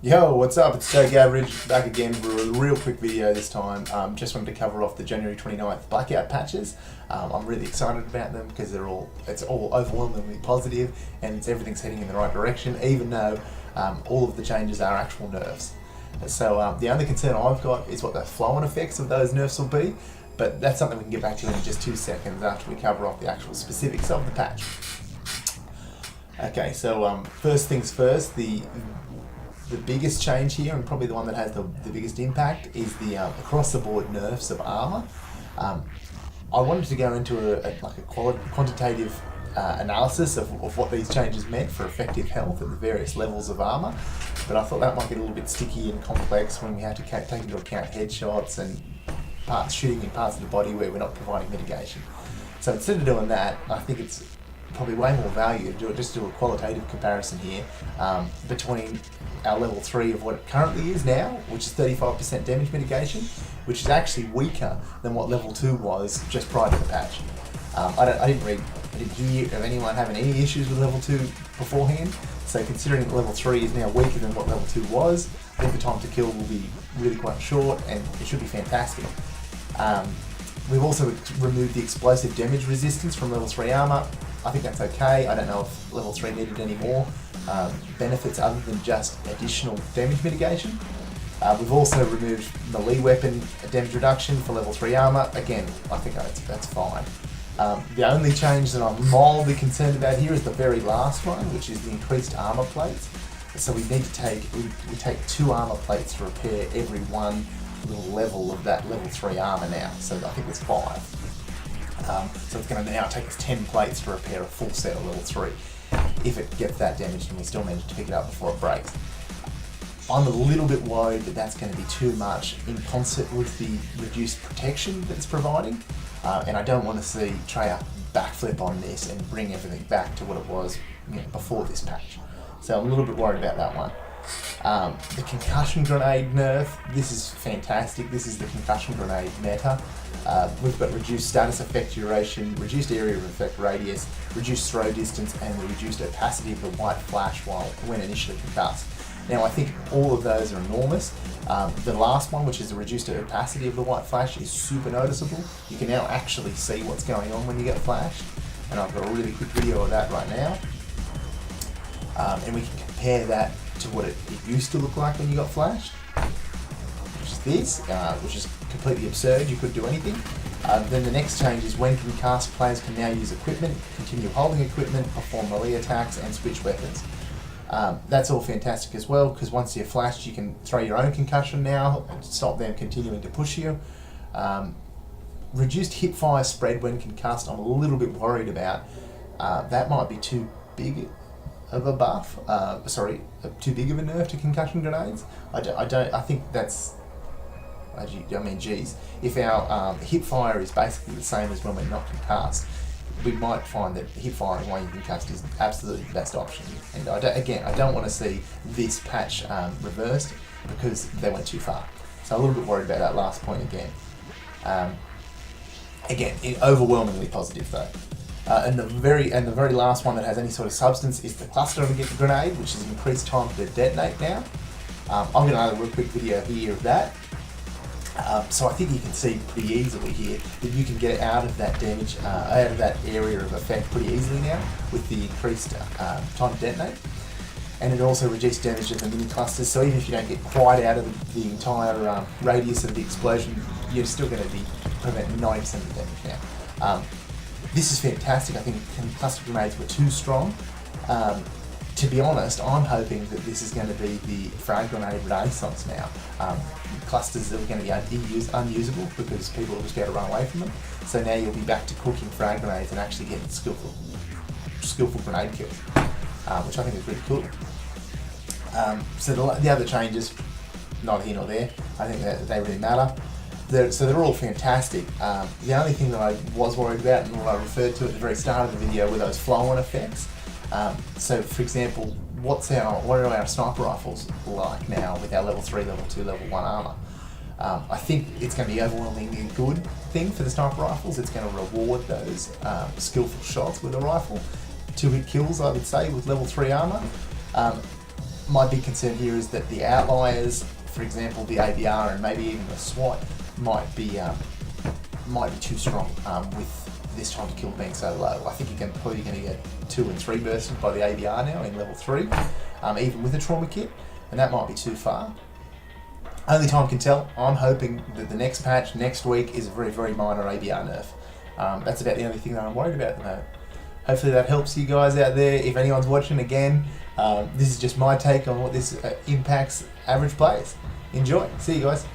Yo, what's up? It's Joe Gaveridge back again for a real quick video this time. Just wanted to cover off the January 29th Blackout patches. I'm really excited about them because it's all overwhelmingly positive and everything's heading in the right direction, even though all of the changes are actual nerfs. So the only concern I've got is what the flow-on effects of those nerfs will be, but that's something we can get back to in just 2 seconds after we cover off the actual specifics of the patch. Okay, so first things first, the biggest change here, and probably the one that has the biggest impact, is the across-the-board nerfs of armor. I wanted to go into a quantitative analysis of what these changes meant for effective health at the various levels of armor, but I thought that might get a little bit sticky and complex when we have to take into account headshots and shooting in parts of the body where we're not providing mitigation. So instead of doing that, I think it's probably way more value to do a qualitative comparison here between our level 3 of what it currently is now, which is 35% damage mitigation, which is actually weaker than what level 2 was just prior to the patch. I didn't hear of anyone having any issues with level 2 beforehand, so considering that level 3 is now weaker than what level 2 was, I think the time to kill will be really quite short and it should be fantastic. We've also removed the explosive damage resistance from level 3 armor. I think that's okay. I don't know if level 3 needed any more benefits other than just additional damage mitigation. We've also removed melee weapon damage reduction for level 3 armor. Again, I think that's fine. The only change that I'm mildly concerned about here is the very last one, which is the increased armor plates. So we need to take 2 armor plates to repair every one little level of that level 3 armor now. So I think it's 5. So it's going to now take us 10 plates to repair a full set of level 3 if it gets that damaged and we still manage to pick it up before it breaks. I'm a little bit worried that that's going to be too much in concert with the reduced protection that it's providing, and I don't want to see Treyarch backflip on this and bring everything back to what it was before this patch. So I'm a little bit worried about that one. The concussion grenade nerf, this is fantastic. This is the concussion grenade meta. We've got reduced status effect duration, reduced area of effect radius, reduced throw distance, and the reduced opacity of the white flash when initially concussed. Now I think all of those are enormous. The last one, which is the reduced opacity of the white flash, is super noticeable. You can now actually see what's going on when you get flashed, and I've got a really quick video of that right now. And we can compare that to what it used to look like when you got flashed, which is this, which is completely absurd. You could do anything. Then the next change is when concussed, players can now use equipment, continue holding equipment, perform melee attacks, and switch weapons. That's all fantastic as well, because once you're flashed, you can throw your own concussion now and stop them continuing to push you. Reduced hip fire spread when concussed, I'm a little bit worried about. That might be too big of a buff, too big of a nerf to concussion grenades. I think that's, geez, if our hip fire is basically the same as when we're not concussed, we might find that hip firing while you're concussed is absolutely the best option. And I don't want to see this patch reversed because they went too far. So I'm a little bit worried about that last point again. Overwhelmingly positive though. And the very last one that has any sort of substance is the cluster grenade, which is increased time to detonate now. I've got another real quick video here of that. So I think you can see pretty easily here that you can get out of that damage, out of that area of effect pretty easily now with the increased time to detonate. And it also reduced damage of the mini clusters, so even if you don't get quite out of the entire radius of the explosion, you're still going to be preventing 90% of the damage now. This is fantastic. I think cluster grenades were too strong. To be honest, I'm hoping that this is going to be the frag grenade renaissance now. Clusters that are going to be unusable because people will just be able to run away from them. So now you'll be back to cooking frag grenades and actually getting skillful grenade kills, which I think is really cool. So the other changes, not here nor there. I think that they really matter. So they're all fantastic. The only thing that I was worried about and what I referred to at the very start of the video were those flow-on effects. So for example, what are our sniper rifles like now with our level 3, level 2, level 1 armor? I think it's going to be overwhelmingly a good thing for the sniper rifles. It's going to reward those skillful shots with a rifle. 2-hit kills, I would say, with level 3 armor. my big concern here is that the outliers, for example, the ABR and maybe even the SWAT, might be too strong with this time to kill being so low. I think you're probably going to get 2 and 3 bursted by the ABR now in level 3, even with a trauma kit, and that might be too far. Only time can tell. I'm hoping that the next patch next week is a very, very minor ABR nerf. That's about the only thing that I'm worried about at the moment. Hopefully that helps you guys out there. If anyone's watching again, this is just my take on what this impacts average players. Enjoy. See you guys.